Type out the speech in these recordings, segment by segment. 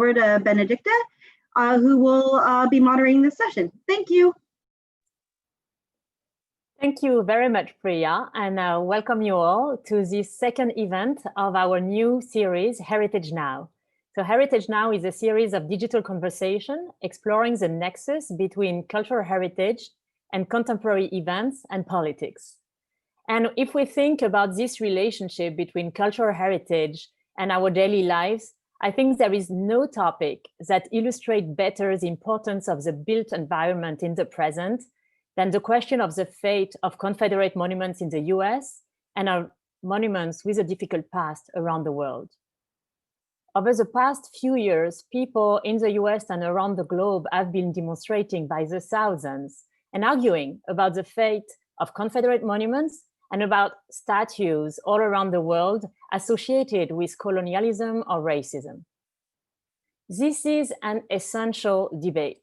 over to Benedicta, who will be moderating this session. Thank you. Thank you very much, Priya, and welcome you all to this second event of our new series, Heritage Now. So Heritage Now is a series of digital conversation exploring the nexus between cultural heritage and contemporary events and politics. And if we think about this relationship between cultural heritage and our daily lives, I think there is no topic that illustrates better the importance of the built environment in the present than the question of the fate of Confederate monuments in the US and our monuments with a difficult past around the world. Over the past few years, people in the US and around the globe have been demonstrating by the thousands and arguing about the fate of Confederate monuments and about statues all around the world associated with colonialism or racism. This is an essential debate.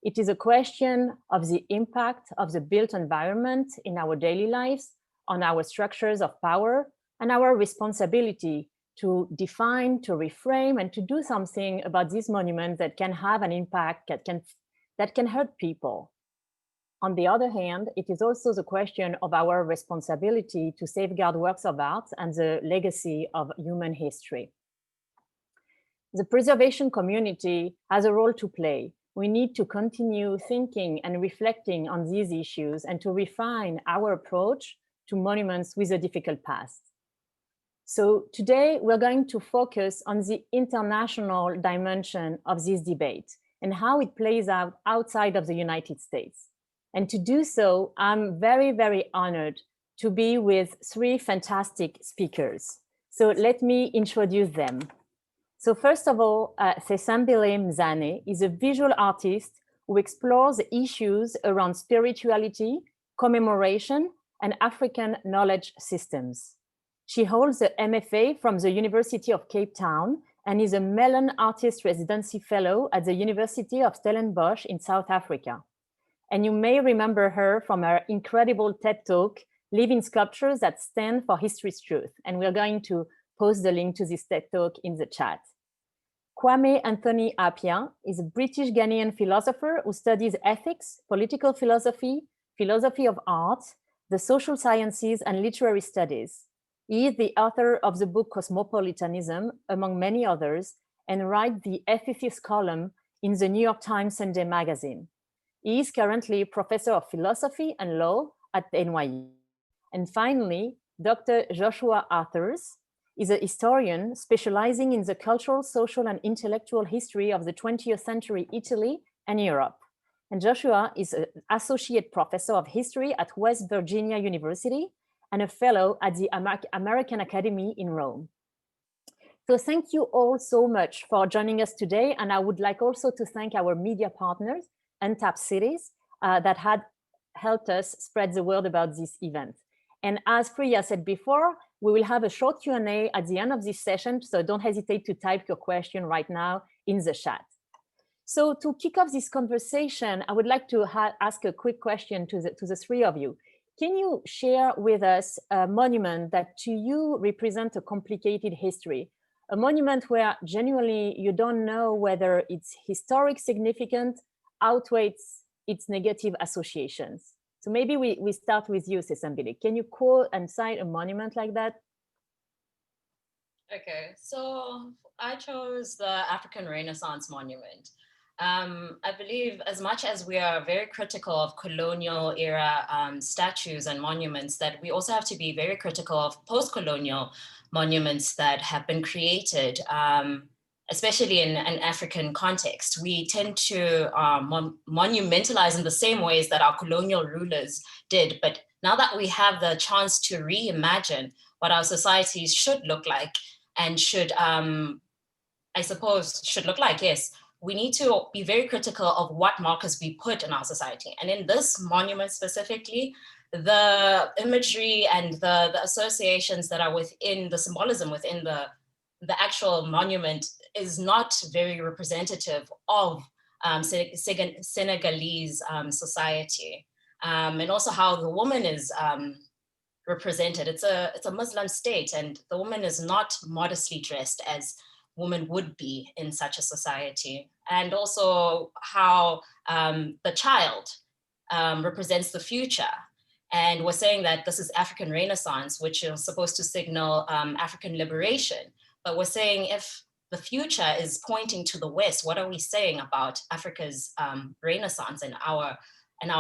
It is a question of the impact of the built environment in our daily lives, on our structures of power, and our responsibility to define, to reframe, and to do something about these monuments that can have an impact that can hurt people. On the other hand, it is also the question of our responsibility to safeguard works of art and the legacy of human history. The preservation community has a role to play. We need to continue thinking and reflecting on these issues and to refine our approach to monuments with a difficult past. So today we're going to focus on the international dimension of this debate and how it plays out outside of the United States. And to do so, I'm very, very honored to be with three fantastic speakers. So let me introduce them. So first of all, Sesambile Mzane is a visual artist who explores issues around spirituality, commemoration, and African knowledge systems. She holds an MFA from the University of Cape Town and is a Mellon Artist Residency Fellow at the University of Stellenbosch in South Africa. And you may remember her from her incredible TED Talk, Living Sculptures That Stand for History's Truth. And we're going to post the link to this TED Talk in the chat. Kwame Anthony Appiah is a British Ghanaian philosopher who studies ethics, political philosophy, philosophy of art, the social sciences, and literary studies. He is the author of the book Cosmopolitanism, among many others, and writes the ethicist column in the New York Times Sunday magazine. He is currently professor of philosophy and law at NYU. And finally, Dr. Joshua Arthurs is a historian specializing in the cultural, social, and intellectual history of the 20th century Italy and Europe. And Joshua is an associate professor of history at West Virginia University and a fellow at the American Academy in Rome. So thank you all so much for joining us today. And I would like also to thank our media partners, Untap Cities, that had helped us spread the word about this event. And as Priya said before, we will have a short Q&A at the end of this session, so don't hesitate to type your question right now in the chat. So to kick off this conversation, I would like to ask a quick question to the three of you. Can you share with us a monument that to you represents a complicated history? A monument where genuinely you don't know whether its historic significance outweighs its negative associations. So maybe we start with you, Sesambile. Can you quote and cite a monument like that? Okay, so I chose the African Renaissance Monument. I believe as much as we are very critical of colonial era statues and monuments, that we also have to be very critical of post-colonial monuments that have been created, especially in an African context. We tend to monumentalize in the same ways that our colonial rulers did. But now that we have the chance to reimagine what our societies should look like and should, I suppose, should look like, yes, we need to be very critical of what markers we put in our society. And in this monument specifically, the imagery and the associations that are within the symbolism within the actual monument is not very representative of Senegalese society, and also how the woman is represented. It's a Muslim state, and the woman is not modestly dressed as woman would be in such a society, and also how the child represents the future. And we're saying that this is African Renaissance, which is supposed to signal African liberation. But we're saying if the future is pointing to the West, what are we saying about Africa's Renaissance and our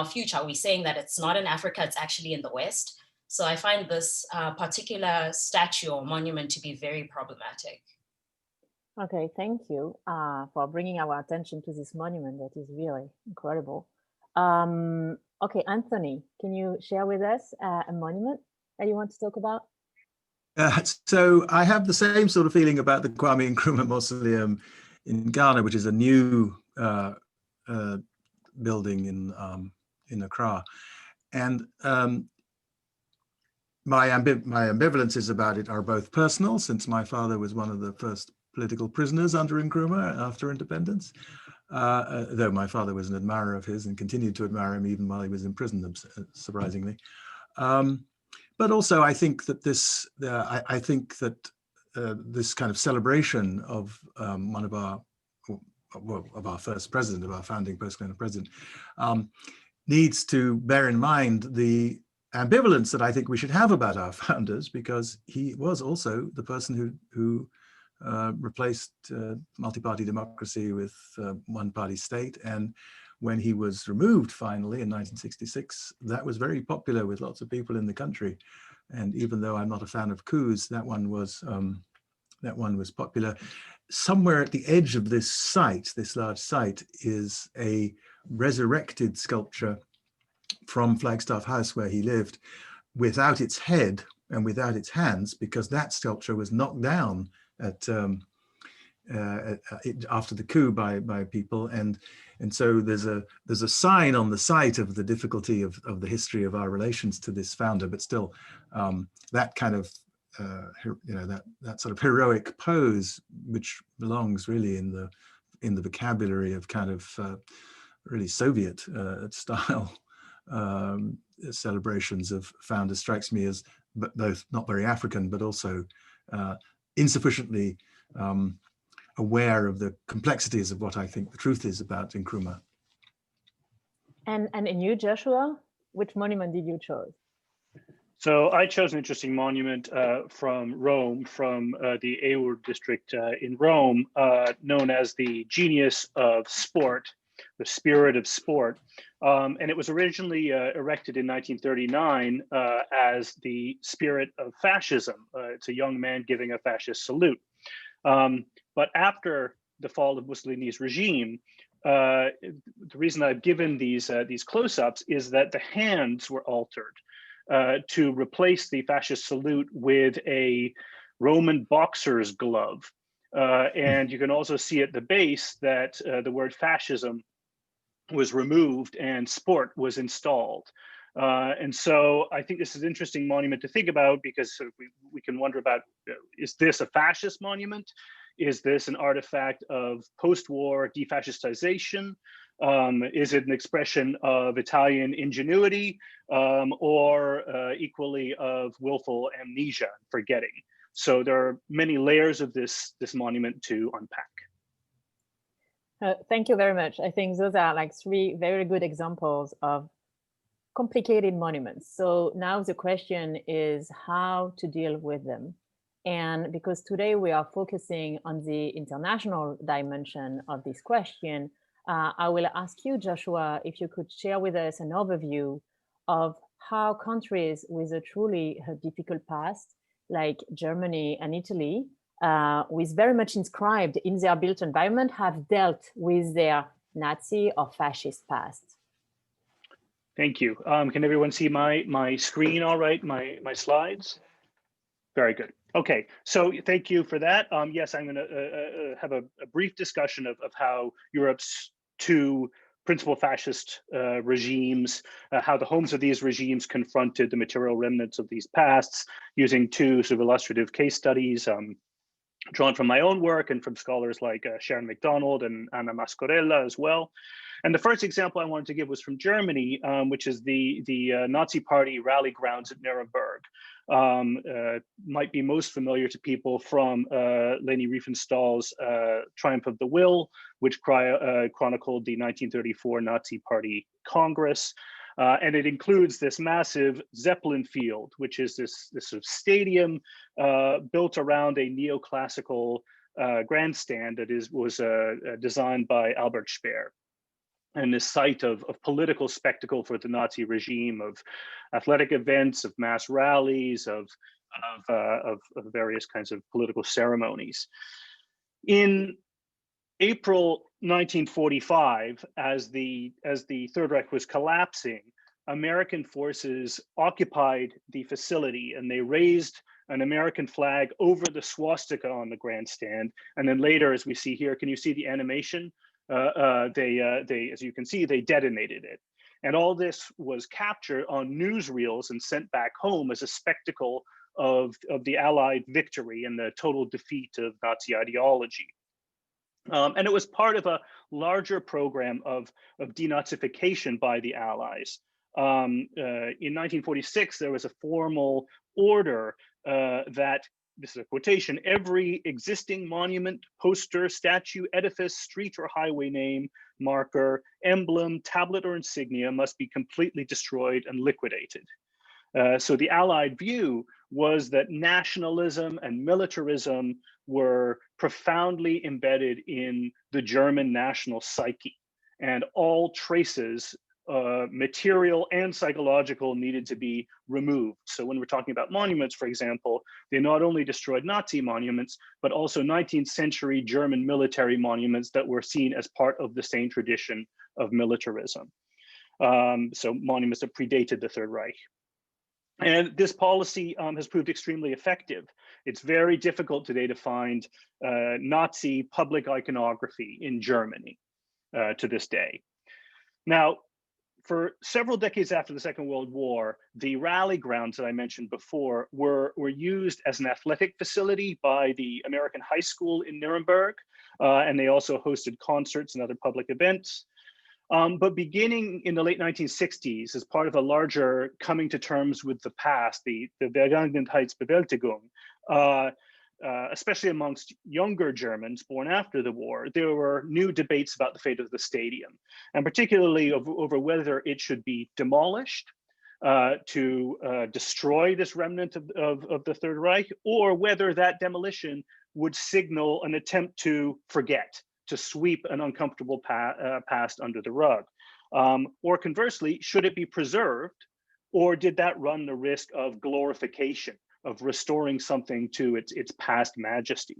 future? Are we saying that it's not in Africa, it's actually in the West? So I find this particular statue or monument to be very problematic. Okay, thank you for bringing our attention to this monument that is really incredible. Okay, Anthony, can you share with us a monument that you want to talk about? So I have the same sort of feeling about the Kwame Nkrumah Mausoleum in Ghana, which is a new building in Accra. And my ambivalences about it are both personal, since my father was one of the first political prisoners under Nkrumah after independence, though my father was an admirer of his and continued to admire him even while he was in prison, surprisingly. But also, I think that this, this kind of celebration of one of our first president, of our founding post-colonial president, needs to bear in mind the ambivalence that I think we should have about our founders, because he was also the person who replaced multi-party democracy with one-party state. And when he was removed finally in 1966, that was very popular with lots of people in the country. And even though I'm not a fan of coups, that one was popular. Somewhere at the edge of this site, this large site, is a resurrected sculpture from Flagstaff House where he lived, without its head and without its hands, because that sculpture was knocked down after the coup by people, and so there's a sign on the site of the difficulty of the history of our relations to this founder, but still that kind of that sort of heroic pose, which belongs really in the vocabulary of kind of really Soviet style celebrations of founders, strikes me as both not very African, but also insufficiently aware of the complexities of what I think the truth is about Nkrumah. And in you, Joshua, which monument did you choose? So I chose an interesting monument from Rome, from the Aour district in Rome, known as the Genius of Sport, the Spirit of Sport. And it was originally erected in 1939 as the spirit of fascism. It's a young man giving a fascist salute. But after the fall of Mussolini's regime, the reason I've given these close-ups is that the hands were altered to replace the fascist salute with a Roman boxer's glove. And you can also see at the base that the word fascism was removed and sport was installed. And so I think this is an interesting monument to think about, because we can wonder about, is this a fascist monument? Is this an artifact of post-war defascistization? Is it an expression of Italian ingenuity, or equally of willful amnesia, forgetting? So there are many layers of this monument to unpack. Thank you very much. I think those are like three very good examples of complicated monuments. So now the question is how to deal with them. And because today we are focusing on the international dimension of this question, I will ask you, Joshua, if you could share with us an overview of how countries with a truly difficult past, like Germany and Italy, with very much inscribed in their built environment, have dealt with their Nazi or fascist past. Thank you. Can everyone see my screen all right, my slides? Very good. Okay, so thank you for that. Yes, I'm going to have a brief discussion of how Europe's two principal fascist regimes, how the homes of these regimes confronted the material remnants of these pasts, using two sort of illustrative case studies. drawn from my own work and from scholars like Sharon McDonald and Anna Mascorella as well. And the first example I wanted to give was from Germany, which is the Nazi Party rally grounds at Nuremberg. Might be most familiar to people from Leni Riefenstahl's Triumph of the Will, which chronicled the 1934 Nazi Party Congress. And it includes this massive Zeppelin field, which is this sort of stadium built around a neoclassical grandstand that was designed by Albert Speer. And this site of political spectacle for the Nazi regime, of athletic events, of mass rallies, of various kinds of political ceremonies. In April 1945, as the Third Reich was collapsing, American forces occupied the facility and they raised an American flag over the swastika on the grandstand. And then later, as we see here, can you see the animation? They, as you can see, they detonated it. And all this was captured on newsreels and sent back home as a spectacle of the Allied victory and the total defeat of Nazi ideology. And it was part of a larger program of denazification by the Allies. In 1946, there was a formal order that, this is a quotation, every existing monument, poster, statue, edifice, street or highway name, marker, emblem, tablet or insignia must be completely destroyed and liquidated. So the Allied view was that nationalism and militarism were profoundly embedded in the German national psyche, and all traces, material and psychological, needed to be removed. So when we're talking about monuments, for example, they not only destroyed Nazi monuments, but also 19th century German military monuments that were seen as part of the same tradition of militarism. So monuments that predated the Third Reich. And this policy has proved extremely effective. It's very difficult today to find Nazi public iconography in Germany to this day. Now, for several decades after the Second World War, the rally grounds that I mentioned before were used as an athletic facility by the American High School in Nuremberg, and they also hosted concerts and other public events. But beginning in the late 1960s, as part of a larger coming to terms with the past, the Vergangenheitsbewältigung, especially amongst younger Germans born after the war, there were new debates about the fate of the stadium, and particularly over whether it should be demolished to destroy this remnant of the Third Reich, or whether that demolition would signal an attempt to forget, to sweep an uncomfortable past under the rug. Or conversely, should it be preserved, or did that run the risk of glorification, of restoring something to its past majesty?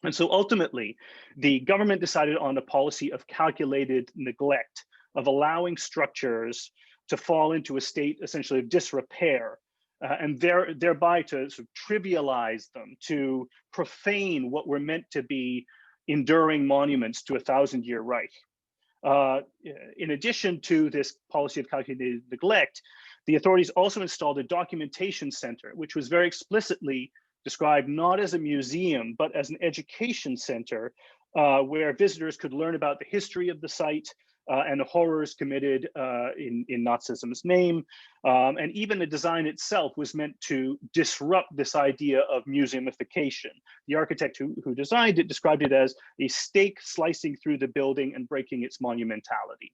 And so ultimately, the government decided on a policy of calculated neglect, of allowing structures to fall into a state essentially of disrepair, and thereby to sort of trivialize them, to profane what were meant to be enduring monuments to a 1,000-year Reich. In addition to this policy of calculated neglect, the authorities also installed a documentation center, which was very explicitly described not as a museum, but as an education center where visitors could learn about the history of the site and the horrors committed in Nazism's name. And even the design itself was meant to disrupt this idea of museumification. The architect who designed it described it as a stake slicing through the building and breaking its monumentality.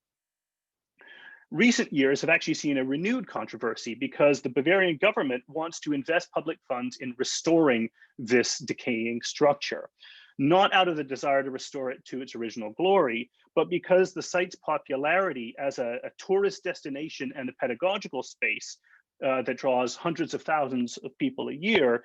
Recent years have actually seen a renewed controversy because the Bavarian government wants to invest public funds in restoring this decaying structure, not out of the desire to restore it to its original glory, but because the site's popularity as a tourist destination and a pedagogical space that draws hundreds of thousands of people a year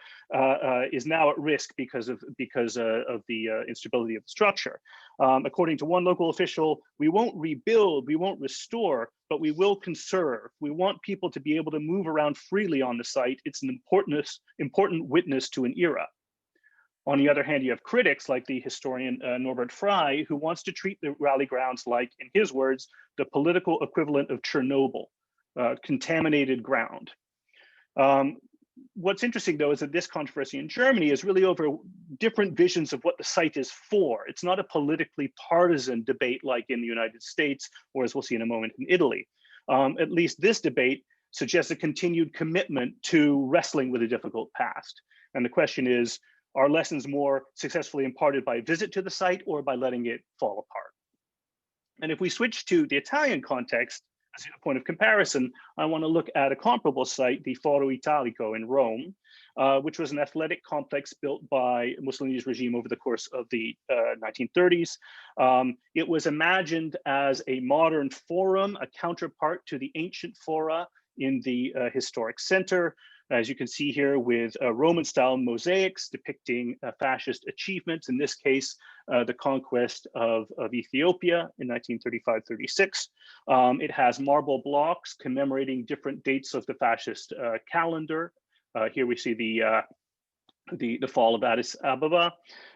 is now at risk because of the instability of the structure. According to one local official, we won't rebuild, we won't restore, but we will conserve. We want people to be able to move around freely on the site. It's an important witness to an era. On the other hand, you have critics like the historian Norbert Frey, who wants to treat the rally grounds like, in his words, the political equivalent of Chernobyl, contaminated ground. What's interesting, though, is that this controversy in Germany is really over different visions of what the site is for. It's not a politically partisan debate like in the United States, or as we'll see in a moment, in Italy. At least this debate suggests a continued commitment to wrestling with a difficult past. And the question is, are lessons more successfully imparted by a visit to the site or by letting it fall apart? And if we switch to the Italian context, as a point of comparison, I want to look at a comparable site, the Foro Italico in Rome, which was an athletic complex built by Mussolini's regime over the course of the 1930s. It was imagined as a modern forum, a counterpart to the ancient fora in the historic center, as you can see here, with Roman-style mosaics depicting fascist achievements, in this case, the conquest of Ethiopia in 1935-36. It has marble blocks commemorating different dates of the fascist calendar. Here we see the fall of Addis Ababa.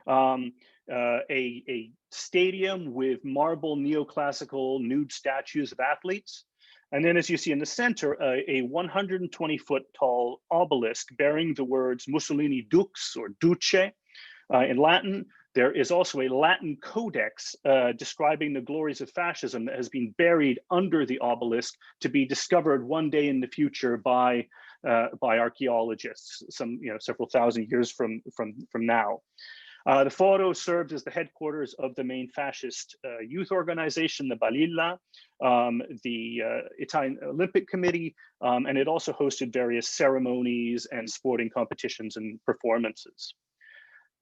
A stadium with marble neoclassical nude statues of athletes. And then, as you see in the center, a 120-foot tall obelisk bearing the words Mussolini Dux or Duce in Latin. There is also a Latin codex describing the glories of fascism that has been buried under the obelisk to be discovered one day in the future by archaeologists, several thousand years from now. The Foro served as the headquarters of the main fascist youth organization, the Balilla, the Italian Olympic Committee, and it also hosted various ceremonies and sporting competitions and performances.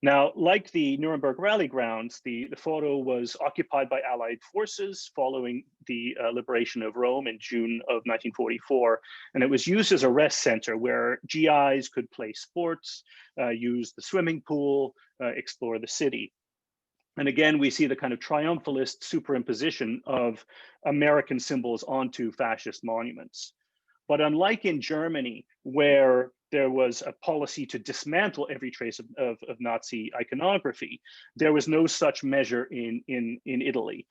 Now, like the Nuremberg rally grounds, the Foro was occupied by Allied forces following the liberation of Rome in June of 1944, and it was used as a rest center where GIs could play sports, use the swimming pool, explore the city. And again, we see the kind of triumphalist superimposition of American symbols onto fascist monuments. But unlike in Germany, where there was a policy to dismantle every trace of Nazi iconography, there was no such measure in Italy.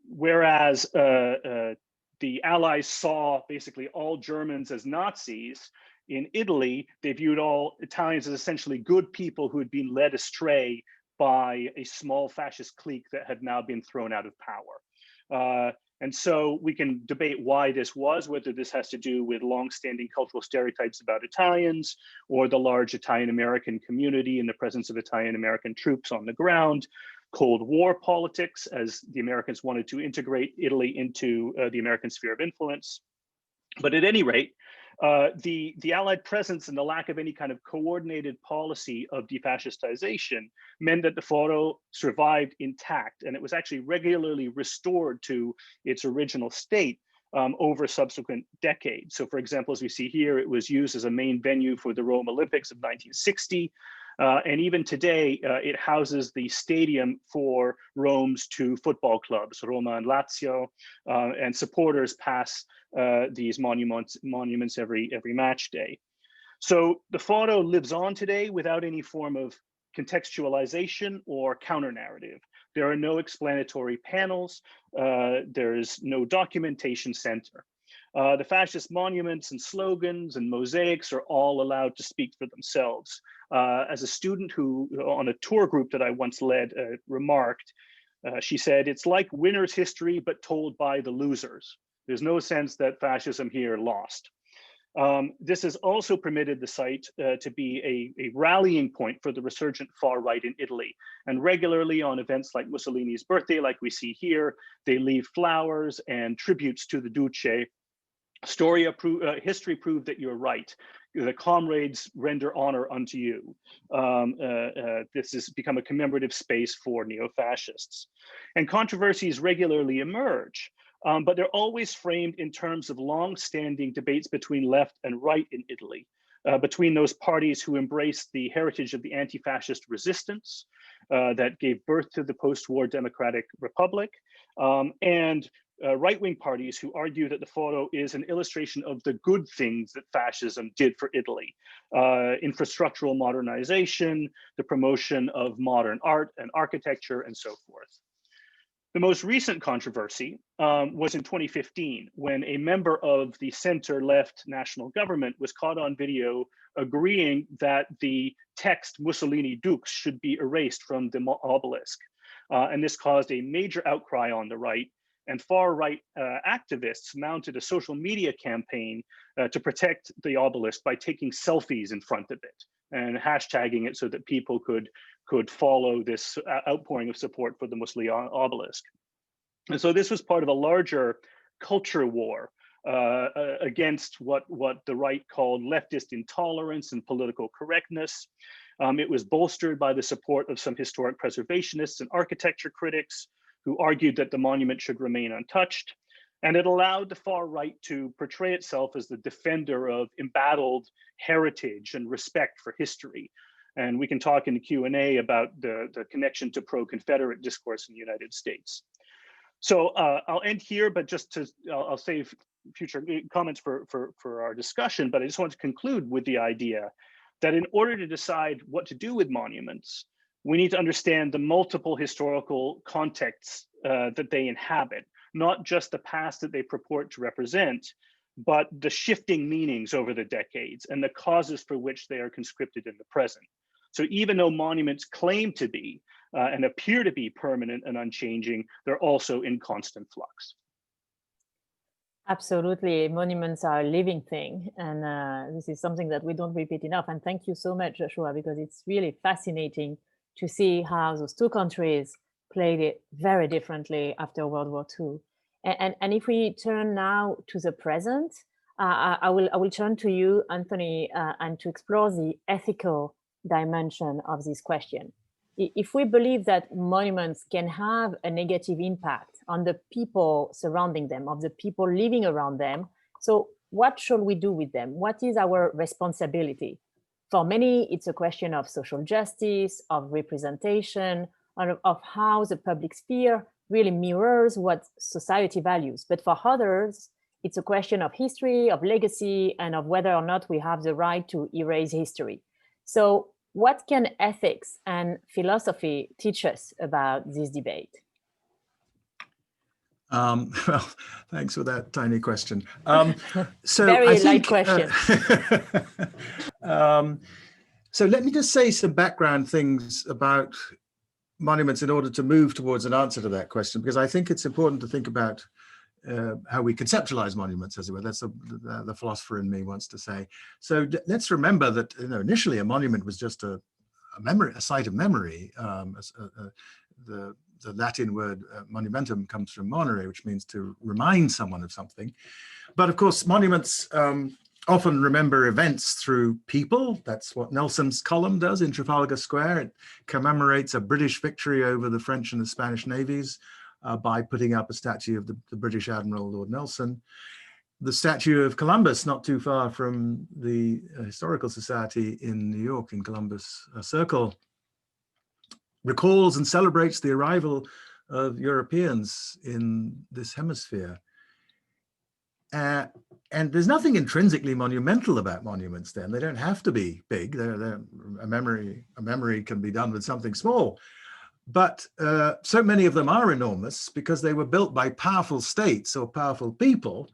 Whereas the Allies saw basically all Germans as Nazis, in Italy, they viewed all Italians as essentially good people who had been led astray by a small fascist clique that had now been thrown out of power. And so we can debate why this was, whether this has to do with longstanding cultural stereotypes about Italians or the large Italian-American community and the presence of Italian-American troops on the ground, Cold War politics, as the Americans wanted to integrate Italy into the American sphere of influence. But at any rate, the Allied presence and the lack of any kind of coordinated policy of defascistization meant that the Foro survived intact, and it was actually regularly restored to its original state over subsequent decades. So, for example, as we see here, it was used as a main venue for the Rome Olympics of 1960. And even today, it houses the stadium for Rome's two football clubs, Roma and Lazio, and supporters pass these monuments every match day. So the Foro lives on today without any form of contextualization or counter-narrative. There are no explanatory panels. There is no documentation center. The fascist monuments and slogans and mosaics are all allowed to speak for themselves. As a student who, on a tour group that I once led, remarked, she said, "It's like winner's history, but told by the losers. There's no sense that fascism here lost." This has also permitted the site to be a rallying point for the resurgent far right in Italy. And regularly on events like Mussolini's birthday, like we see here, they leave flowers and tributes to the Duce. History proved that you're right. The comrades render honor unto you. This has become a commemorative space for neo-fascists. And controversies regularly emerge, but they're always framed in terms of long-standing debates between left and right in Italy, between those parties who embraced the heritage of the anti-fascist resistance that gave birth to the post-war democratic republic, and right-wing parties who argue that the Foro is an illustration of the good things that fascism did for Italy. Infrastructural modernization, the promotion of modern art and architecture, and so forth. The most recent controversy was in 2015, when a member of the center-left national government was caught on video agreeing that the text Mussolini Dux should be erased from the obelisk. And this caused a major outcry on the right, and far-right activists mounted a social media campaign to protect the obelisk by taking selfies in front of it and hashtagging it so that people could follow this outpouring of support for the Mussolini obelisk. And so this was part of a larger culture war against what the right called leftist intolerance and political correctness. It was bolstered by the support of some historic preservationists and architecture critics who argued that the monument should remain untouched. And it allowed the far right to portray itself as the defender of embattled heritage and respect for history. And we can talk in the Q&A about the connection to pro-Confederate discourse in the United States. So I'll end here, but I'll save future comments for our discussion, but I just want to conclude with the idea that in order to decide what to do with monuments, we need to understand the multiple historical contexts that they inhabit, not just the past that they purport to represent, but the shifting meanings over the decades and the causes for which they are conscripted in the present. So even though monuments claim to be and appear to be permanent and unchanging, they're also in constant flux. Absolutely, monuments are a living thing, and this is something that we don't repeat enough. And thank you so much, Joshua, because it's really fascinating to see how those two countries played it very differently after World War II. And if we turn now to the present, I will turn to you, Anthony, and to explore the ethical dimension of this question. If we believe that monuments can have a negative impact on the people surrounding them, of the people living around them, so what should we do with them? What is our responsibility? For many, it's a question of social justice, of representation, of how the public sphere really mirrors what society values. But for others, it's a question of history, of legacy, and of whether or not we have the right to erase history. So what can ethics and philosophy teach us about this debate? Well, thanks for that tiny question. So Very light question. So let me just say some background things about monuments in order to move towards an answer to that question, because I think it's important to think about how we conceptualize monuments, as it were. That's the philosopher in me wants to say. So let's remember that initially a monument was just a memory, a site of memory. The Latin word monumentum comes from monere, which means to remind someone of something. But of course, monuments often remember events through people. That's what Nelson's column does in Trafalgar Square. It commemorates a British victory over the French and the Spanish navies by putting up a statue of the British Admiral Lord Nelson. The statue of Columbus, not too far from the Historical Society in New York, in Columbus Circle, recalls and celebrates the arrival of Europeans in this hemisphere. And there's nothing intrinsically monumental about monuments then. They don't have to be big. A memory can be done with something small. But so many of them are enormous because they were built by powerful states or powerful people,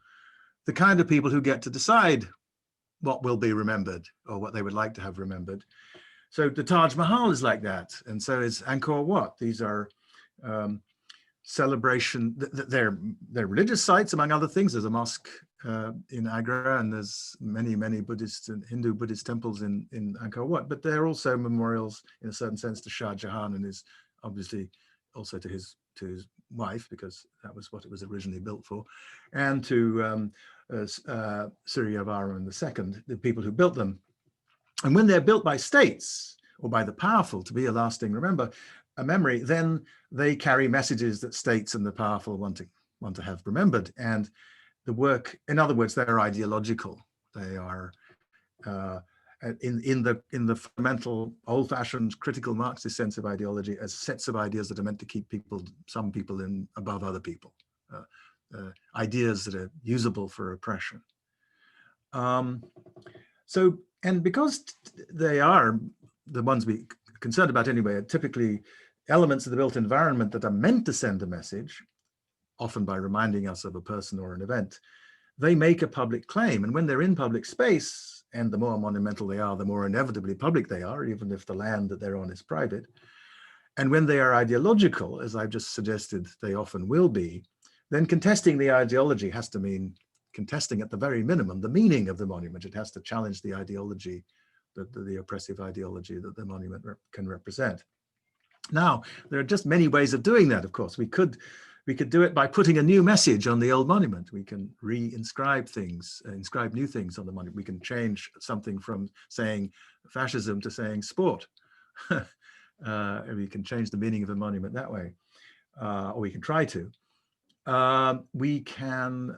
the kind of people who get to decide what will be remembered or what they would like to have remembered. So the Taj Mahal is like that, and so is Angkor Wat. These are celebration. They're religious sites, among other things. There's a mosque in Agra, and there's many Buddhist and Hindu-Buddhist temples in Angkor Wat. But they're also memorials, in a certain sense, to Shah Jahan, and is obviously also to his wife, because that was what it was originally built for, and to Suryavarman II, the people who built them. And when they're built by states or by the powerful to be a lasting memory, then they carry messages that states and the powerful want to have remembered. And the work, in other words, they're ideological. They are in the fundamental, old-fashioned, critical Marxist sense of ideology as sets of ideas that are meant to keep some people above other people, ideas that are usable for oppression. And because they are the ones we're concerned about anyway, are typically elements of the built environment that are meant to send a message, often by reminding us of a person or an event, they make a public claim. And when they're in public space, and the more monumental they are, the more inevitably public they are, even if the land that they're on is private. And when they are ideological, as I've just suggested they often will be, then contesting the ideology has to mean contesting at the very minimum the meaning of the monument. It has to challenge the ideology, the oppressive ideology that the monument can represent. Now, there are just many ways of doing that, of course. We could do it by putting a new message on the old monument. We can re-inscribe things, inscribe new things on the monument. We can change something from saying fascism to saying sport. We can change the meaning of a monument that way, or we can try to. We can,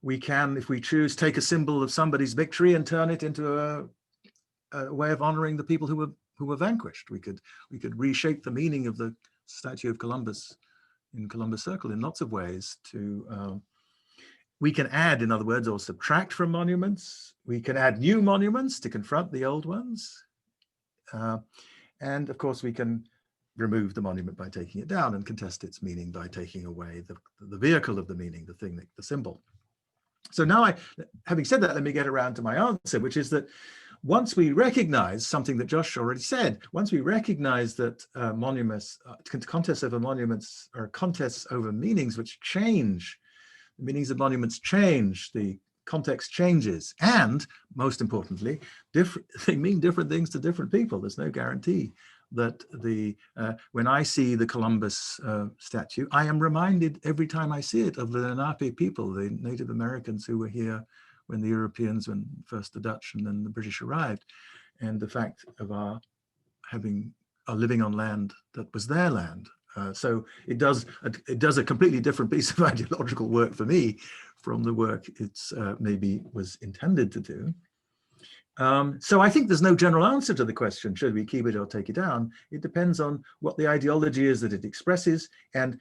if we choose, take a symbol of somebody's victory and turn it into a way of honoring the people who were vanquished. We could reshape the meaning of the statue of Columbus in Columbus Circle in lots of ways. We can add, in other words, or subtract from monuments. We can add new monuments to confront the old ones. And of course, we can remove the monument by taking it down and contest its meaning by taking away the vehicle of the meaning, the symbol. So now, having said that, let me get around to my answer, which is that once we recognize something that Josh already said, once we recognize that monuments, contests over monuments are contests over meanings which change, the meanings of monuments change, the context changes, and most importantly, they mean different things to different people. There's no guarantee that when I see the Columbus statue, I am reminded every time I see it of the Lenape people, the Native Americans who were here when the Europeans, when first the Dutch and then the British arrived, and the fact of our living on land that was their land. So it does a completely different piece of ideological work for me from the work it's maybe was intended to do. So I think there's no general answer to the question, should we keep it or take it down? It depends on what the ideology is that it expresses, and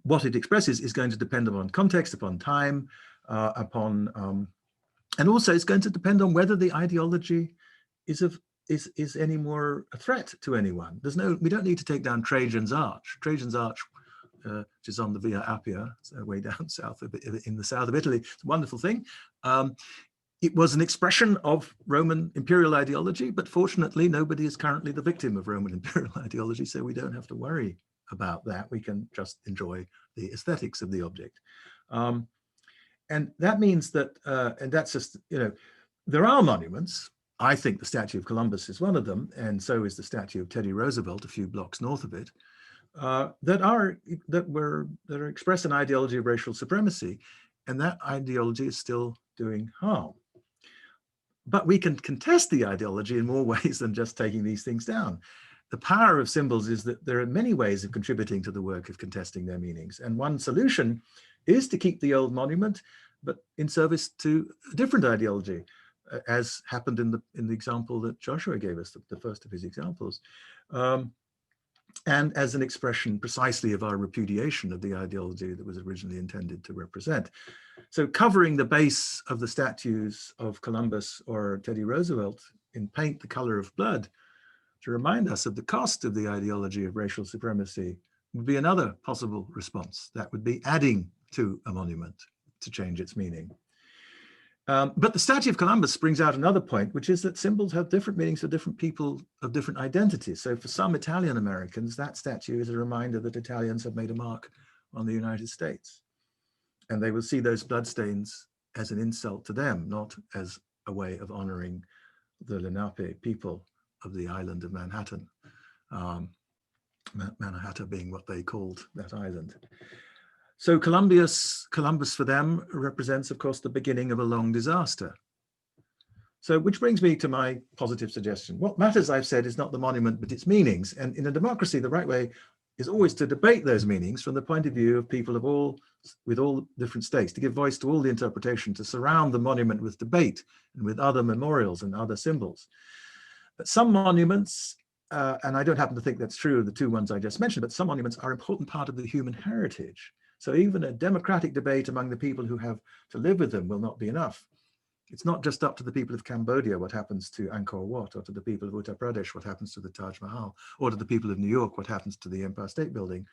what it expresses is going to depend upon context, upon time, and also it's going to depend on whether the ideology is any more a threat to anyone. We don't need to take down Trajan's Arch. Trajan's Arch, which is on the Via Appia, so way down south in the south of Italy. It's a wonderful thing. It was an expression of Roman imperial ideology, but fortunately, nobody is currently the victim of Roman imperial ideology, so we don't have to worry about that. We can just enjoy the aesthetics of the object. And that means that, and that's just, there are monuments. I think the statue of Columbus is one of them, and so is the statue of Teddy Roosevelt a few blocks north of it, that express an ideology of racial supremacy, and that ideology is still doing harm. But we can contest the ideology in more ways than just taking these things down. The power of symbols is that there are many ways of contributing to the work of contesting their meanings. And one solution is to keep the old monument, but in service to a different ideology, as happened in the example that Joshua gave us, the first of his examples, and as an expression precisely of our repudiation of the ideology that was originally intended to represent. So covering the base of the statues of Columbus or Teddy Roosevelt in paint the color of blood to remind us of the cost of the ideology of racial supremacy would be another possible response. That would be adding to a monument to change its meaning. But the statue of Columbus brings out another point, which is that symbols have different meanings for different people of different identities. So for some Italian Americans, that statue is a reminder that Italians have made a mark on the United States. And they will see those bloodstains as an insult to them, not as a way of honoring the Lenape people of the island of Manhattan. Manhattan being what they called that island. So Columbus for them represents, of course, the beginning of a long disaster. So which brings me to my positive suggestion. What matters, I've said, is not the monument, but its meanings. And in a democracy, the right way is always to debate those meanings from the point of view of people with all different stakes, to give voice to all the interpretation, to surround the monument with debate and with other memorials and other symbols. But some monuments, and I don't happen to think that's true of the two ones I just mentioned, but some monuments are an important part of the human heritage. So even a democratic debate among the people who have to live with them will not be enough. It's not just up to the people of Cambodia what happens to Angkor Wat, or to the people of Uttar Pradesh what happens to the Taj Mahal, or to the people of New York what happens to the Empire State Building.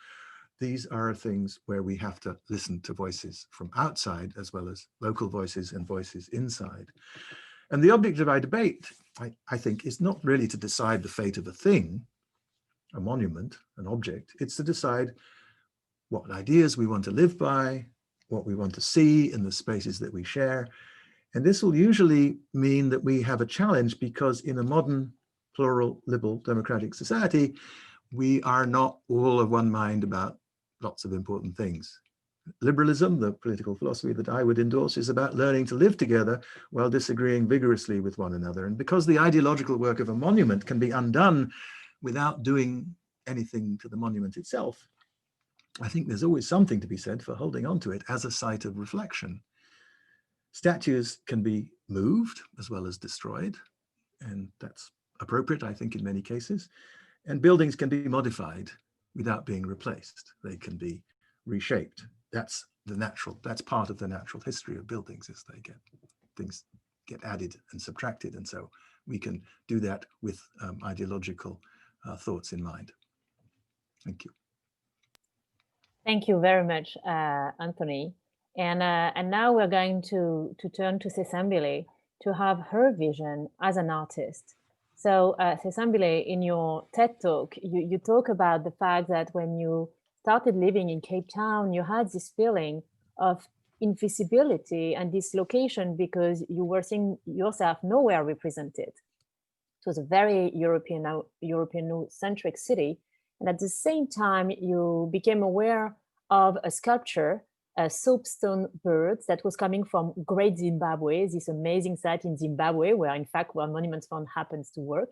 These are things where we have to listen to voices from outside as well as local voices and voices inside. And the object of our debate, I think, is not really to decide the fate of a thing, a monument, an object. It's to decide what ideas we want to live by, what we want to see in the spaces that we share. And this will usually mean that we have a challenge, because in a modern, plural, liberal, democratic society, we are not all of one mind about lots of important things. Liberalism, the political philosophy that I would endorse, is about learning to live together while disagreeing vigorously with one another. And because the ideological work of a monument can be undone without doing anything to the monument itself, I think there's always something to be said for holding on to it as a site of reflection. Statues can be moved as well as destroyed, and that's appropriate, I think, in many cases. And buildings can be modified without being replaced. They can be reshaped. That's part of the natural history of buildings, is things get added and subtracted. And so we can do that with ideological thoughts in mind. Thank you. Thank you very much, Anthony. And now we're going to turn to Sesambile to have her vision as an artist. So Sesambile, in your TED Talk, you talk about the fact that when you started living in Cape Town, you had this feeling of invisibility and dislocation because you were seeing yourself nowhere represented. It was a very European-centric city. And at the same time, you became aware of a sculpture, a soapstone bird that was coming from Great Zimbabwe, this amazing site in Zimbabwe, where in fact where Monuments Fund happens to work.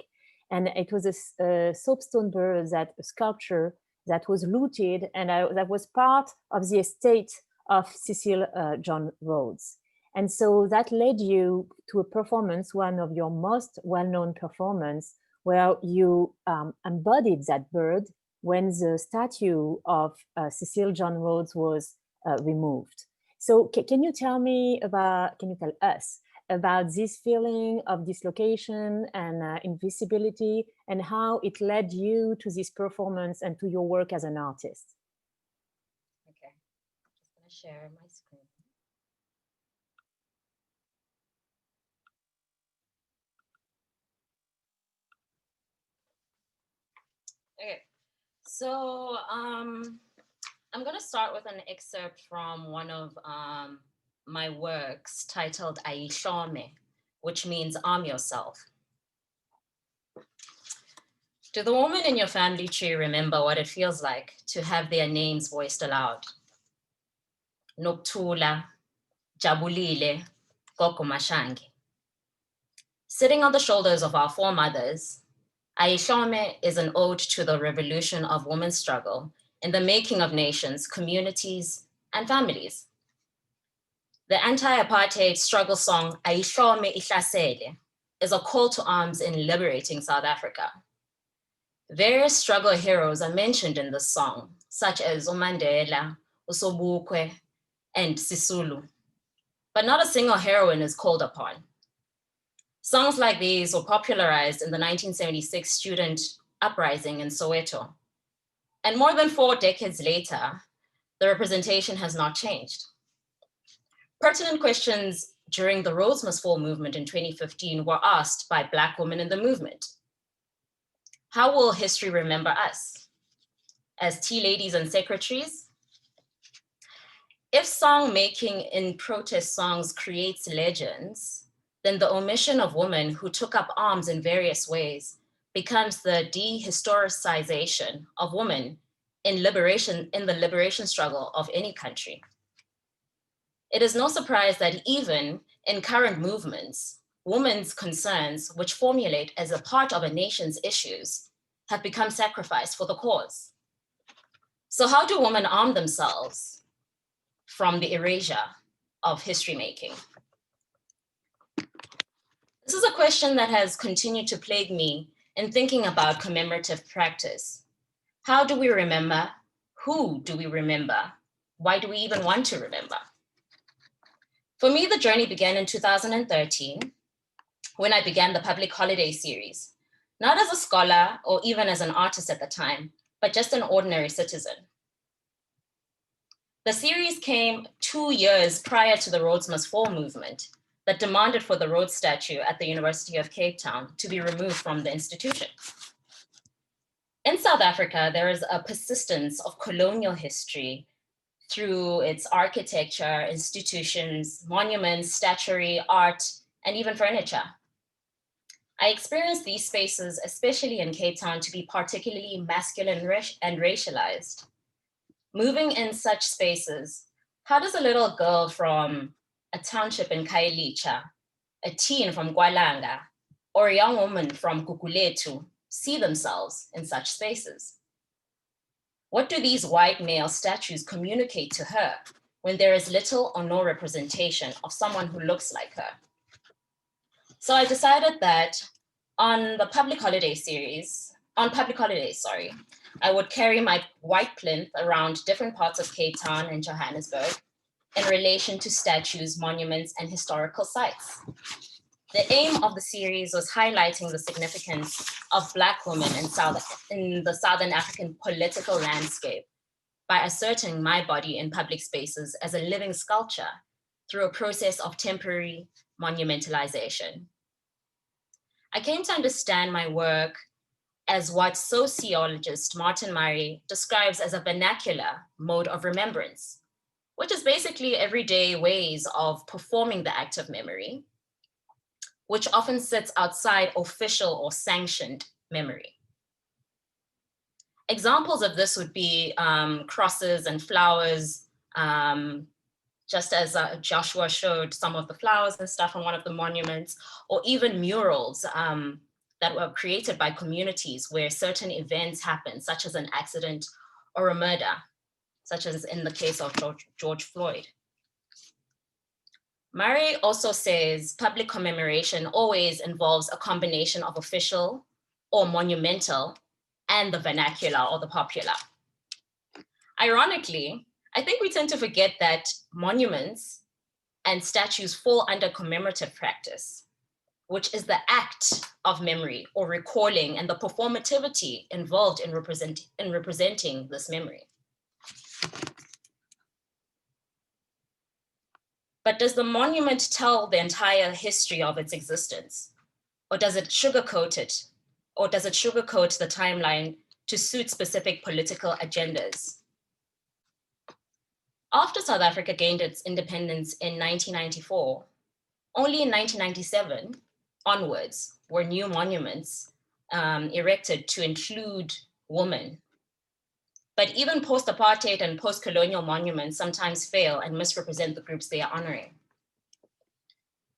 And it was a soapstone bird, a sculpture that was looted, and that was part of the estate of Cecil John Rhodes. And so that led you to a performance, one of your most well-known performance, where you embodied that bird when the statue of Cecil John Rhodes was removed. So can you tell us about this feeling of dislocation and invisibility, and how it led you to this performance and to your work as an artist? Okay, just gonna share my screen. Okay, so I'm going to start with an excerpt from one of my works titled Aishame, which means arm yourself. Do the women in your family tree remember what it feels like to have their names voiced aloud? Nokuthula, Jabulile, Gogo Mashangi. Sitting on the shoulders of our foremothers, Aishame is an ode to the revolution of women's struggle in the making of nations, communities, and families. The anti-apartheid struggle song, Aishame Ihlasele, is a call to arms in liberating South Africa. Various struggle heroes are mentioned in this song, such as uMandela, uSobukwe, and Sisulu, but not a single heroine is called upon. Songs like these were popularized in the 1976 student uprising in Soweto. And more than 4 decades later, the representation has not changed. Pertinent questions during the Rhodes Must Fall movement in 2015 were asked by Black women in the movement. How will history remember us? As tea ladies and secretaries? If song making in protest songs creates legends, then the omission of women who took up arms in various ways becomes the dehistoricization of women in the liberation struggle of any country. It is no surprise that even in current movements, women's concerns, which formulate as a part of a nation's issues, have become sacrificed for the cause. So how do women arm themselves from the erasure of history making? This is a question that has continued to plague me in thinking about commemorative practice. How do we remember? Who do we remember? Why do we even want to remember? For me, the journey began in 2013 when I began the Public Holiday series, not as a scholar or even as an artist at the time, but just an ordinary citizen. The series came 2 years prior to the Rhodes Must Fall movement that demanded for the Rhodes statue at the University of Cape Town to be removed from the institution. In South Africa, there is a persistence of colonial history through its architecture, institutions, monuments, statuary, art, and even furniture. I experienced these spaces, especially in Cape Town, to be particularly masculine and racialized. Moving in such spaces, how does a little girl from a township in Khayelitsha, a teen from Gwalanga, or a young woman from Guguletu see themselves in such spaces? What do these white male statues communicate to her when there is little or no representation of someone who looks like her? So I decided that on Public Holidays, I would carry my white plinth around different parts of Cape Town and Johannesburg in relation to statues, monuments, and historical sites. The aim of the series was highlighting the significance of Black women in the Southern African political landscape by asserting my body in public spaces as a living sculpture through a process of temporary monumentalization. I came to understand my work as what sociologist Martin Murray describes as a vernacular mode of remembrance, which is basically everyday ways of performing the act of memory, which often sits outside official or sanctioned memory. Examples of this would be crosses and flowers, just as Joshua showed some of the flowers and stuff on one of the monuments, or even murals that were created by communities where certain events happen, such as an accident or a murder, such as in the case of George Floyd. Murray also says public commemoration always involves a combination of official or monumental and the vernacular or the popular. Ironically, I think we tend to forget that monuments and statues fall under commemorative practice, which is the act of memory or recalling and the performativity involved in representing this memory. But does the monument tell the entire history of its existence? Or does it sugarcoat it? Or does it sugarcoat the timeline to suit specific political agendas? After South Africa gained its independence in 1994, only in 1997 onwards were new monuments erected to include women. But even post-apartheid and post-colonial monuments sometimes fail and misrepresent the groups they are honoring.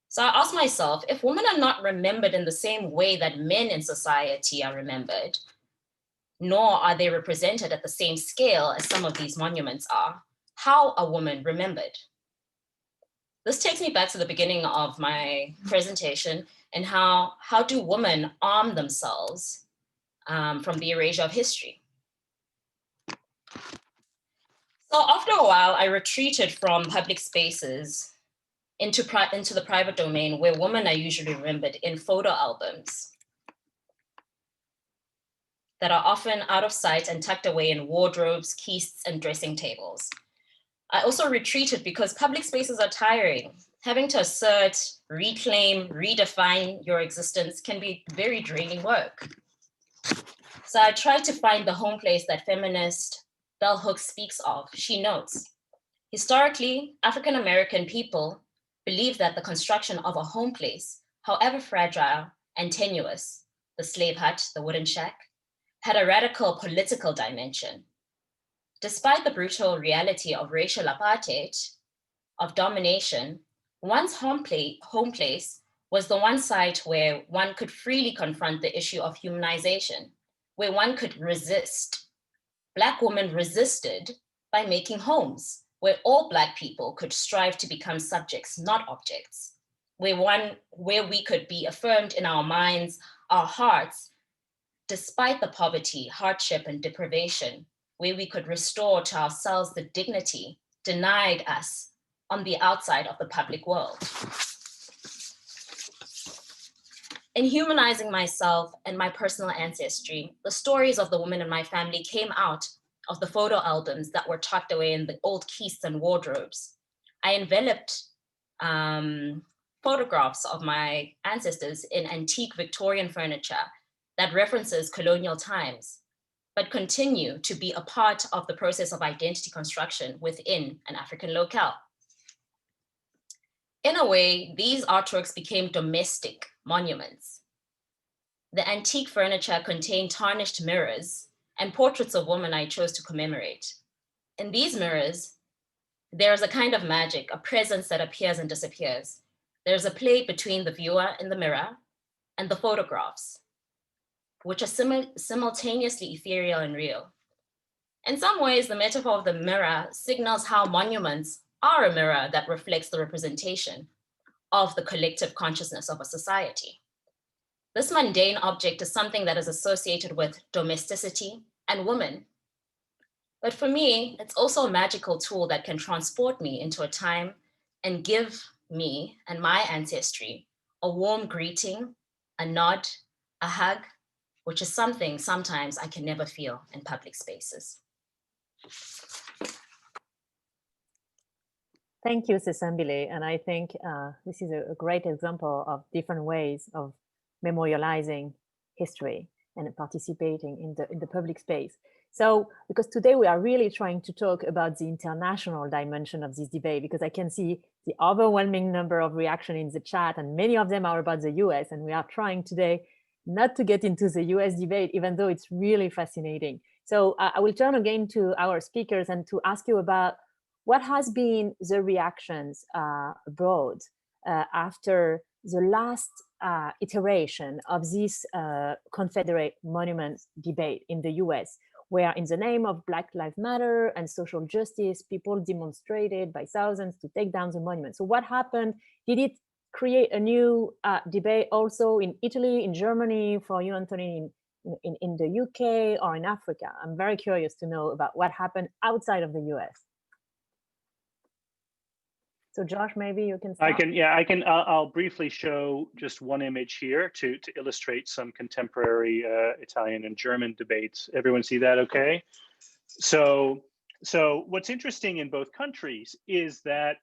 So I asked myself, if women are not remembered in the same way that men in society are remembered, nor are they represented at the same scale as some of these monuments are, how are women remembered? This takes me back to the beginning of my presentation and how do women arm themselves from the erasure of history? So after a while, I retreated from public spaces into the private domain where women are usually remembered in photo albums that are often out of sight and tucked away in wardrobes, keists, and dressing tables. I also retreated because public spaces are tiring. Having to assert, reclaim, redefine your existence can be very draining work. So I tried to find the home place that feminist Bell Hooks speaks of. She notes, historically, African-American people believe that the construction of a home place, however fragile and tenuous, the slave hut, the wooden shack, had a radical political dimension. Despite the brutal reality of racial apartheid, of domination, one's home place was the one site where one could freely confront the issue of humanization, where one could resist. Black women resisted by making homes, where all Black people could strive to become subjects, not objects, where we could be affirmed in our minds, our hearts, despite the poverty, hardship, and deprivation, where we could restore to ourselves the dignity denied us on the outside of the public world. In humanizing myself and my personal ancestry, the stories of the women in my family came out of the photo albums that were tucked away in the old keists and wardrobes. I enveloped photographs of my ancestors in antique Victorian furniture that references colonial times, but continue to be a part of the process of identity construction within an African locale. In a way, these artworks became domestic monuments. The antique furniture contained tarnished mirrors and portraits of women I chose to commemorate. In these mirrors, there is a kind of magic, a presence that appears and disappears. There's a play between the viewer in the mirror and the photographs, which are simultaneously ethereal and real. In some ways, the metaphor of the mirror signals how monuments are a mirror that reflects the representation of the collective consciousness of a society. This mundane object is something that is associated with domesticity and women. But for me, it's also a magical tool that can transport me into a time and give me and my ancestry a warm greeting, a nod, a hug, which is something sometimes I can never feel in public spaces. Thank you, Sesambile. And I think this is a great example of different ways of memorializing history and participating in the public space. So, because today we are really trying to talk about the international dimension of this debate, because I can see the overwhelming number of reactions in the chat, and many of them are about the US, and we are trying today not to get into the US debate, even though it's really fascinating. So I will turn again to our speakers and to ask you about what has been the reactions abroad after the last iteration of this Confederate monument debate in the US, where in the name of Black Lives Matter and social justice, people demonstrated by thousands to take down the monument. So what happened? Did it create a new debate also in Italy, in Germany, for you, Anthony, in the UK or in Africa? I'm very curious to know about what happened outside of the US. So Josh, maybe you can start. I'll briefly show just one image here to illustrate some contemporary Italian and German debates. Everyone see that okay? So what's interesting in both countries is that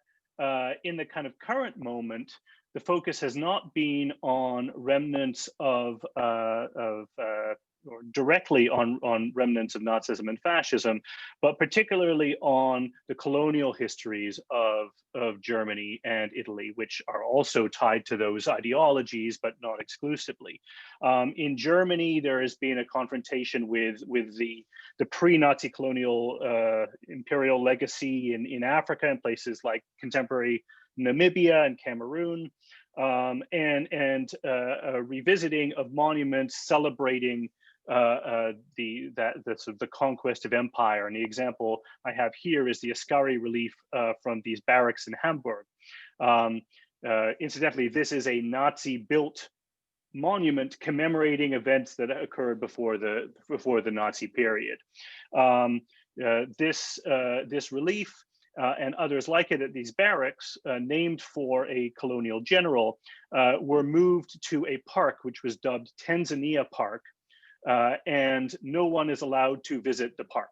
in the kind of current moment, the focus has not been on remnants or directly on remnants of Nazism and fascism, but particularly on the colonial histories of Germany and Italy, which are also tied to those ideologies, but not exclusively. In Germany, there has been a confrontation with the pre-Nazi colonial imperial legacy in Africa and places like contemporary Namibia and Cameroon, and a revisiting of monuments celebrating the conquest of empire. And the example I have here is the Ascari relief from these barracks in Hamburg. Incidentally, this is a Nazi-built monument commemorating events that occurred before the Nazi period. This relief and others like it at these barracks, named for a colonial general, were moved to a park which was dubbed Tanzania Park, and no one is allowed to visit the park.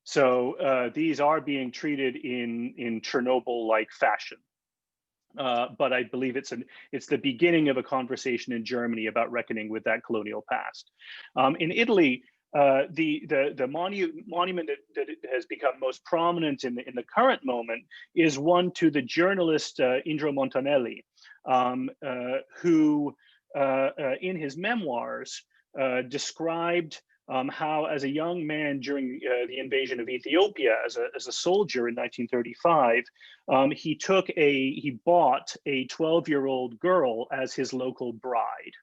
So these are being treated in Chernobyl-like fashion. But I believe it's the beginning of a conversation in Germany about reckoning with that colonial past. In Italy, the monument that has become most prominent in the current moment is one to the journalist Indro Montanelli, who in his memoirs described how, as a young man during the invasion of Ethiopia, as a soldier in 1935, he bought a 12-year-old girl as his local bride.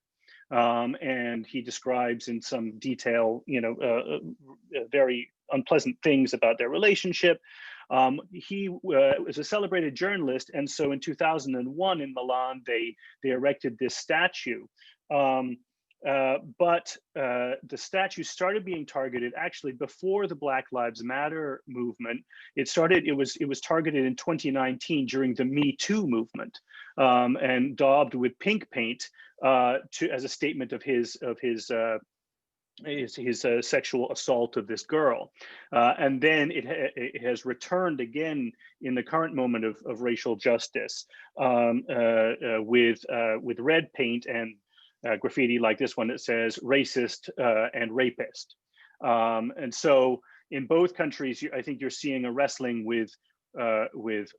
And he describes in some detail, very unpleasant things about their relationship. He was a celebrated journalist, and so in 2001 in Milan, they erected this statue But the statue started being targeted actually before the Black Lives Matter movement. It was targeted in 2019 during the Me Too movement, and daubed with pink paint as a statement of his sexual assault of this girl. And then it has returned again in the current moment of racial justice, with red paint and graffiti like this one that says racist and rapist. And so in both countries, I think you're seeing a wrestling with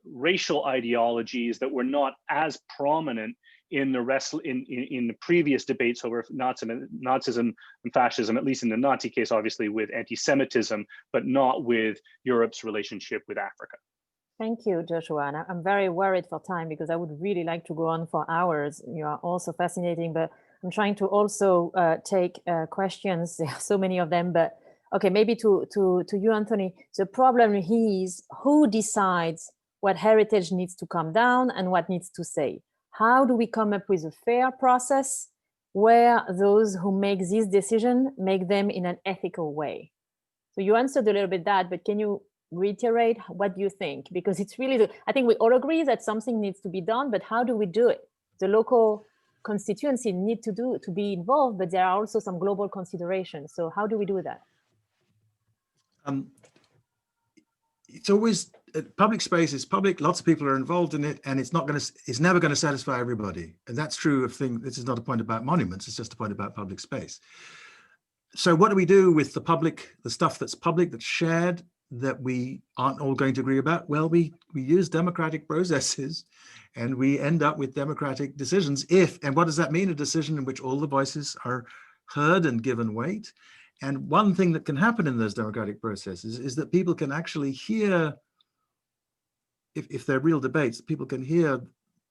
racial ideologies that were not as prominent in the previous debates over Nazism and fascism, at least in the Nazi case, obviously with anti-Semitism, but not with Europe's relationship with Africa. Thank you, Joshua. And I'm very worried for time because I would really like to go on for hours. You are also fascinating, but I'm trying to also take questions. There are so many of them, but okay, maybe to you, Anthony. The problem is who decides what heritage needs to come down and what needs to stay? How do we come up with a fair process where those who make this decision make them in an ethical way? So you answered a little bit that, but can you reiterate what you think? Because it's really, I think we all agree that something needs to be done, but how do we do it? The local constituency need to be involved, but there are also some global considerations. So how do we do that? It's always public space is public. Lots of people are involved in it, and it's never going to satisfy everybody. And that's true of things. This is not a point about monuments. It's just a point about public space. So what do we do with the stuff that's public, that's shared, that we aren't all going to agree about? Well, we use democratic processes, and we end up with democratic decisions. And what does that mean? A decision in which all the voices are heard and given weight. And one thing that can happen in those democratic processes is that people can actually hear, if they're real debates, people can hear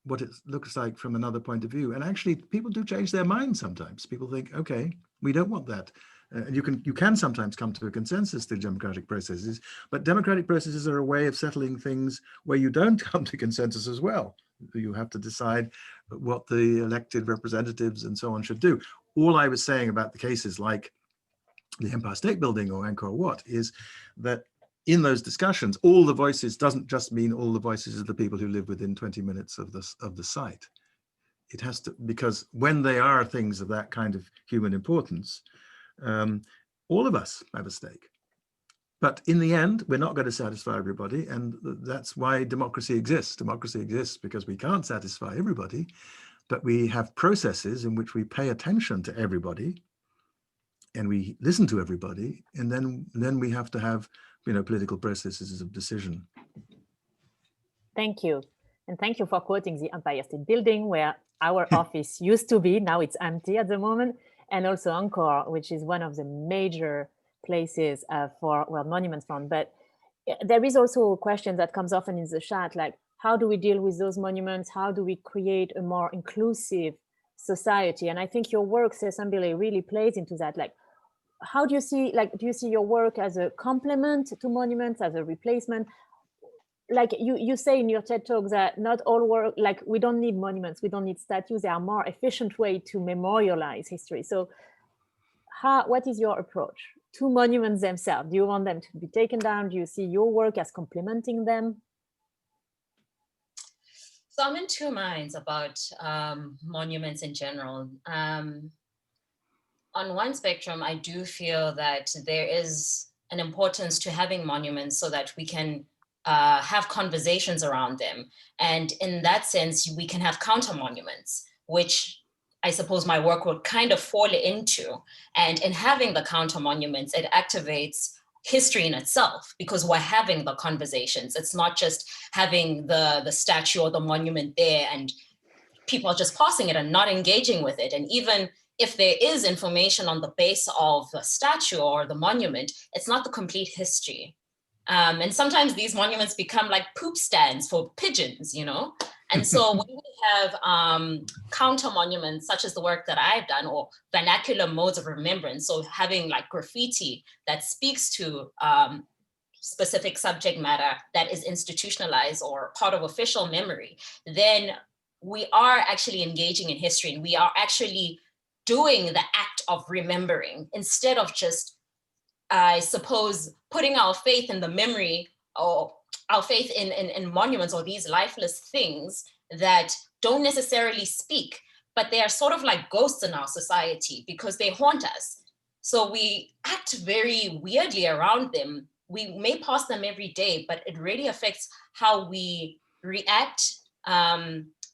what it looks like from another point of view. And actually, people do change their minds sometimes. People think, okay, we don't want that. And you can sometimes come to a consensus through democratic processes, but democratic processes are a way of settling things where you don't come to consensus as well. You have to decide what the elected representatives and so on should do. All I was saying about the cases like the Empire State Building or Angkor Wat is that in those discussions, all the voices doesn't just mean all the voices of the people who live within 20 minutes of the site. It has to, because when they are things of that kind of human importance, all of us have a stake. But in the end, we're not going to satisfy everybody. And that's why democracy exists. Democracy exists because we can't satisfy everybody, but we have processes in which we pay attention to everybody and we listen to everybody. And then we have to have, political processes of decision. Thank you. And thank you for quoting the Empire State Building, where our office used to be. Now it's empty at the moment. And also Angkor, which is one of the major places for World Monuments Fund. But there is also a question that comes often in the chat, like, how do we deal with those monuments? How do we create a more inclusive society? And I think your work, Sesambile, really plays into that. Like, how do you see, do you see your work as a complement to monuments, as a replacement? Like you say in your TED Talk that not all work, like we don't need monuments, we don't need statues. There are more efficient way to memorialize history. So what is your approach to monuments themselves? Do you want them to be taken down? Do you see your work as complementing them? So I'm in two minds about monuments in general. On one spectrum, I do feel that there is an importance to having monuments so that we can have conversations around them. And in that sense, we can have counter monuments, which I suppose my work would kind of fall into. And in having the counter monuments, it activates history in itself because we're having the conversations. It's not just having the statue or the monument there and people are just passing it and not engaging with it. And even if there is information on the base of the statue or the monument, it's not the complete history. And sometimes these monuments become like poop stands for pigeons, And so when we have counter monuments, such as the work that I've done, or vernacular modes of remembrance, so having like graffiti that speaks to specific subject matter that is institutionalized or part of official memory, then we are actually engaging in history and we are actually doing the act of remembering instead of just, I suppose, putting our faith in the memory or our faith in monuments or these lifeless things that don't necessarily speak, but they are sort of like ghosts in our society because they haunt us. So we act very weirdly around them. We may pass them every day, but it really affects how we react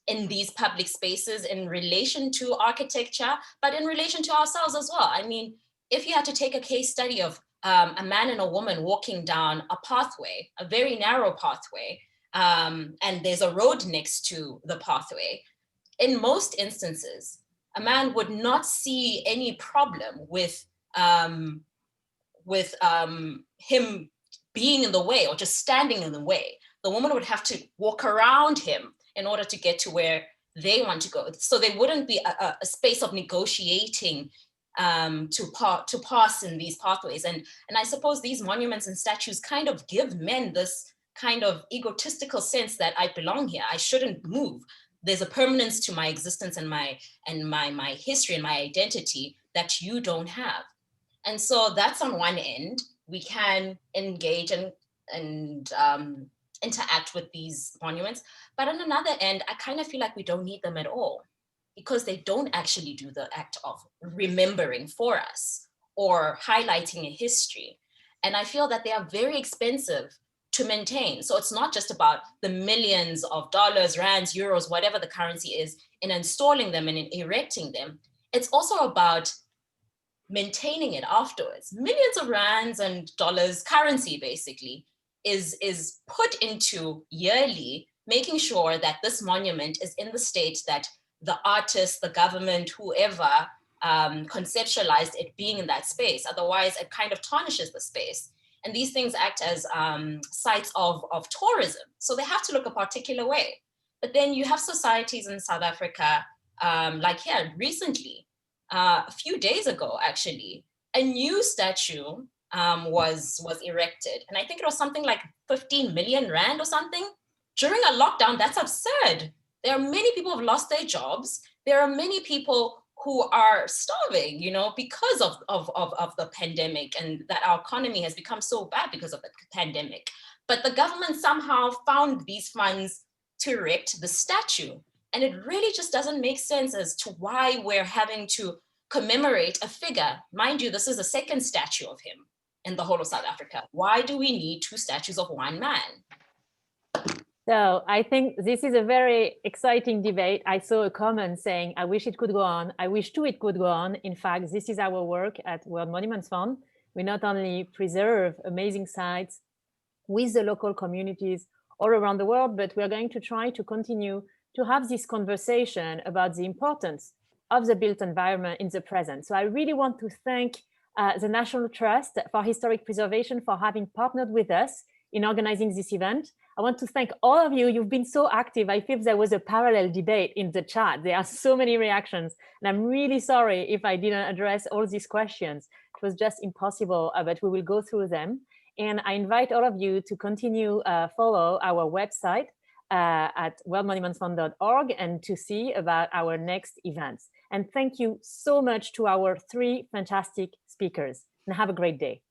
in these public spaces in relation to architecture, but in relation to ourselves as well. I mean, if you had to take a case study of a man and a woman walking down a pathway, a very narrow pathway, and there's a road next to the pathway, in most instances, a man would not see any problem with him being in the way or just standing in the way. The woman would have to walk around him in order to get to where they want to go. So there wouldn't be a space of negotiating to pass in these pathways. And I suppose these monuments and statues kind of give men this kind of egotistical sense that I belong here, I shouldn't move. There's a permanence to my existence and my history and my identity that you don't have. And so that's on one end. We can engage and interact with these monuments. But on another end, I kind of feel like we don't need them at all because they don't actually do the act of remembering for us or highlighting a history. And I feel that they are very expensive to maintain. So it's not just about the millions of dollars, rands, euros, whatever the currency is, in installing them and in erecting them. It's also about maintaining it afterwards. Millions of rands and dollars, currency basically, is put into yearly, making sure that this monument is in the state that the artist, the government, whoever conceptualized it being in that space. Otherwise, it kind of tarnishes the space. And these things act as sites of tourism. So they have to look a particular way. But then you have societies in South Africa, like here recently, a few days ago, actually, a new statue was erected. And I think it was something like 15 million rand or something. During a lockdown, that's absurd. There are many people who have lost their jobs. There are many people who are starving, you know, because of the pandemic, and that our economy has become so bad because of the pandemic. But the government somehow found these funds to erect the statue. And it really just doesn't make sense as to why we're having to commemorate a figure. Mind you, this is the second statue of him in the whole of South Africa. Why do we need two statues of one man? So I think this is a very exciting debate. I saw a comment saying, I wish it could go on. I wish too it could go on. In fact, this is our work at World Monuments Fund. We not only preserve amazing sites with the local communities all around the world, but we're going to try to continue to have this conversation about the importance of the built environment in the present. So I really want to thank the National Trust for Historic Preservation for having partnered with us in organizing this event. I want to thank all of you. You've been so active. I feel there was a parallel debate in the chat. There are so many reactions, and I'm really sorry if I didn't address all these questions. It was just impossible, but we will go through them. And I invite all of you to continue follow our website at worldmonumentsfund.org and to see about our next events. And thank you so much to our three fantastic speakers, and have a great day.